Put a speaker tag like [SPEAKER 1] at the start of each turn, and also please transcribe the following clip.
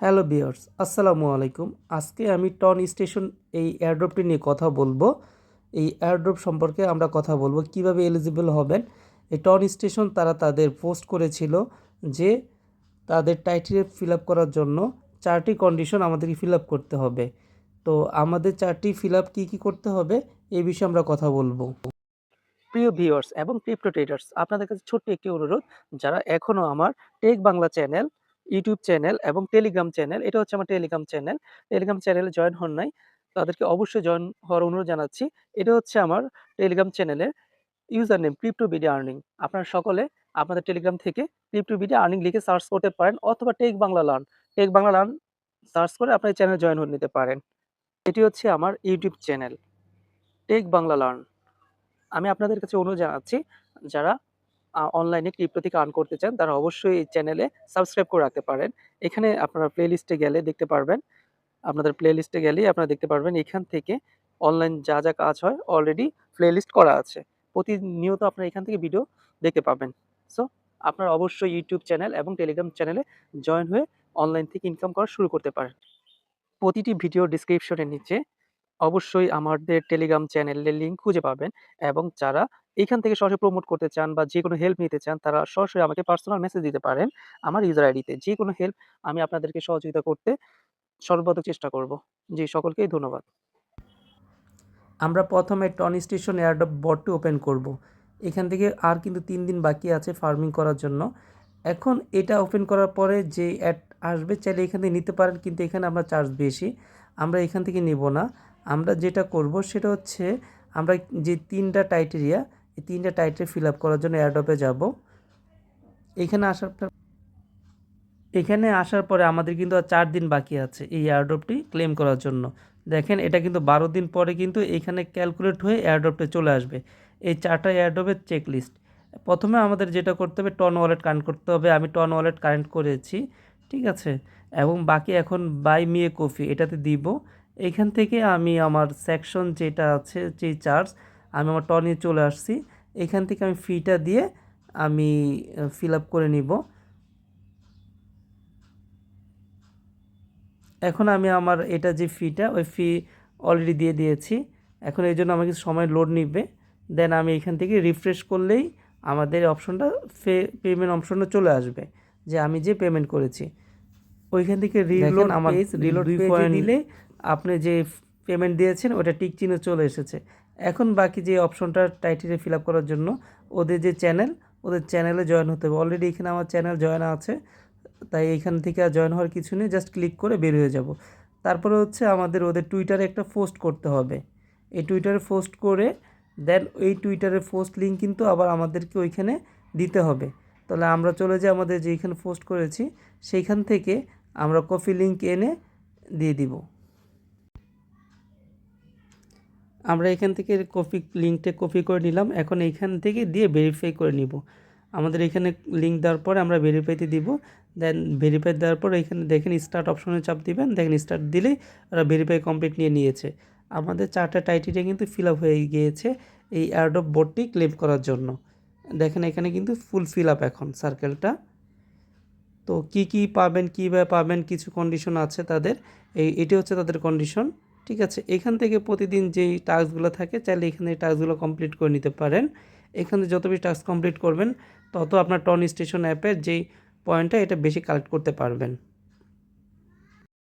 [SPEAKER 1] Hello viewers, আসসালামু আলাইকুম। আজকে আমি টন স্টেশন এই এয়ারড্রপটি নিয়ে কথা বলবো। এই এয়ারড্রপ সম্পর্কে আমরা কথা বলবো কিভাবে এলিজিবল হবেন। এই টন স্টেশন তারা তাদের পোস্ট করেছিল যে তাদের টাইটেল ফিল আপ করার জন্য 4টি কন্ডিশন আমাদেরকে ফিল আপ করতে হবে। তো আমাদের 4টি ফিল আপ কী কী করতে হবে এই বিষয়ে আমরা কথা বলবো। প্রিয় ভিউয়ার্স এবং ক্রিপ্টো ট্রেডার্স, আপনাদের কাছে ছোট্ট একটি অনুরোধ, যারা এখনও আমার tech Bangla channel, YouTube channel এবং টেলিগ্রাম চ্যানেল, এটা হচ্ছে আমার টেলিগ্রাম চ্যানেলে জয়েন হন নাই, তাদেরকে অবশ্যই জয়েন হওয়ার অনুরোধ জানাচ্ছি। এটা হচ্ছে আমার টেলিগ্রাম চ্যানেলের user name crypto BD earning. আপনারা সকলে আপনাদের টেলিগ্রাম থেকে ক্রিপ্টো বিডি আর্নিং লিখে সার্চ করতে পারেন, অথবা টেক বাংলা লার্ন সার্চ করে আপনার চ্যানেল জয়েন হয়ে নিতে পারেন। এটি হচ্ছে আমার YouTube channel tech Bangla learn. আমি আপনাদের কাছে অনুরোধ জানাচ্ছি, যারা অনলাইনে ক্রিপ্টো থেকে আর্ন করতে চান তারা অবশ্যই এই চ্যানেলে সাবস্ক্রাইব করে রাখতে পারেন। এখানে আপনারা প্লেলিস্টে গেলে দেখতে পারবেন, আপনাদের প্লেলিস্টে গেলেই আপনারা দেখতে পারবেন এখান থেকে অনলাইন যা যা কাজ হয় অলরেডি প্লেলিস্ট করা আছে। প্রতিনিয়ত আপনারা এখান থেকে ভিডিও দেখতে পাবেন। সো আপনারা অবশ্যই ইউটিউব চ্যানেল এবং টেলিগ্রাম চ্যানেলে জয়েন হয়ে অনলাইন থেকে ইনকাম করা শুরু করতে পারেন। প্রতিটি ভিডিও ডেসক্রিপশনের নিচে অবশ্যই আমাদের টেলিগ্রাম চ্যানেলের লিঙ্ক খুঁজে পাবেন, এবং যারা এইখান থেকে সরাসরি প্রমোট করতে চান বা যে কোনো হেল্প নিতে চান তারা সরাসরি আমাকে পার্সোনাল মেসেজ দিতে পারেন আমার ইউজার আইডিতে। যে কোনো হেল্প আমি আপনাদেরকে সহযোগিতা করতে সর্বাত্মক চেষ্টা করব। জি, সকলকেই ধন্যবাদ। আমরা প্রথমে টন স্টেশন এয়ারড্রপ বটটি ওপেন করব। এখান থেকে আর কিন্তু 3 দিন বাকি আছে ফার্মিং করার জন্য। এখন এটা ওপেন করার পরে যে অ্যাড আসবে চাইলে এখান থেকে নিতে পারেন, কিন্তু এখানে আমরা চার্জ বেশি, আমরা এখান থেকে নিব না। আমরা যেটা করব সেটা হচ্ছে আমরা যে 3টা টাইটেরিয়া, এই 3টা টাইটেরিয়া ফিল আপ করার জন্য এয়ারড্রপে যাব। এখানে আসার পরে আমাদের কিন্তু আর 4 দিন বাকি আছে এই এয়ারড্রপটি ক্লেম করার জন্য। দেখেন এটা কিন্তু 12 দিন পরে কিন্তু এখানে ক্যালকুলেট হয়ে এয়ারড্রপটা চলে আসবে। এই 4টা এয়ারড্রপের চেকলিস্ট। প্রথমে আমাদের যেটা করতে হবে টন ওয়ালেট কানেক্ট করতে হবে। আমি টন ওয়ালেট কানেক্ট করেছি, ঠিক আছে। এবং বাকি এখন বাই মি এ কফি এটাতে দিব। এখান থেকে আমি আমার সেকশন যেটা আছে যেই চার্জ, আমি আমার টনে চলে আসছি। এখান থেকে আমি ফিটা দিয়ে আমি ফিল আপ করে নিব। এখন আমি আমার এটা যে ফিটা ওই ফি অলরেডি দিয়ে দিয়েছি। এখন এই জন্য আমাকে সময় লোড নিবে। দেন আমি এখান থেকে রিফ্রেশ করলেই আমাদের অপশনটা পেমেন্ট অপশনটা চলে আসবে, যে আমি যে পেমেন্ট করেছি। ওইখান থেকে রিলোড আমার রিলোড পেজে দিলে আপনি যে পেমেন্ট দিয়েছেন ওটা টিক চিহ্ন চলে এসেছে। এখন বাকি যে অপশনটা টাইটেলে ফিল আপ করার জন্য ওদের যে চ্যানেল, ওদের চ্যানেলে জয়েন হতে হবে। অলরেডি এখানে আমার চ্যানেল জয়েন আছে, তাই এখান থেকে আর জয়েন হওয়ার কিছু নেই, জাস্ট ক্লিক করে বের হয়ে যাব। তারপরে হচ্ছে আমাদের ওদের টুইটারে একটা পোস্ট করতে হবে। এই টুইটারে পোস্ট করে দেন এই টুইটারের পোস্ট লিঙ্ক কিন্তু আবার আমাদেরকে ওইখানে দিতে হবে। তাহলে আমরা চলে যাই আমাদের যেইখানে পোস্ট করেছি সেইখান থেকে আমরা কপি লিঙ্ক এনে দিয়ে দিব। আমরা এখান থেকে লিঙ্কটা কপি করে নিলাম। এখন এইখান থেকে দিয়ে ভেরিফাই করে নিব। আমাদের এখানে লিঙ্ক দেওয়ার পরে আমরা ভেরিফাইতে দিব। দেন ভেরিফাই দেওয়ার পর এখানে দেখেন স্টার্ট অপশনে চাপ দিবেন। দেখেন স্টার্ট দিলেই ওরা ভেরিফাই কমপ্লিট নিয়ে নিয়েছে। আমাদের 4টা টাইটেরিয়া কিন্তু ফিল আপ হয়ে গিয়েছে এই এয়ারড্রপ বোর্ডটি ক্লেম করার জন্য। দেখেন এখানে কিন্তু ফুল ফিল আপ এখন সার্কেলটা। তো কি পাবেন, কীভাবে পাবেন, কিছু কন্ডিশন আছে তাদের। এটি হচ্ছে তাদের কন্ডিশন, ঠিক আছে। এখান থেকে প্রতিদিন যেই টাস্কগুলো থাকে চাইলে এখানে এই টাস্কগুলো কমপ্লিট করে নিতে পারেন। এখানে যত বেশি টাস্ক কমপ্লিট করবেন তত আপনার টন স্টেশন অ্যাপের যেই পয়েন্টটা এটা বেশি কালেক্ট করতে পারবেন।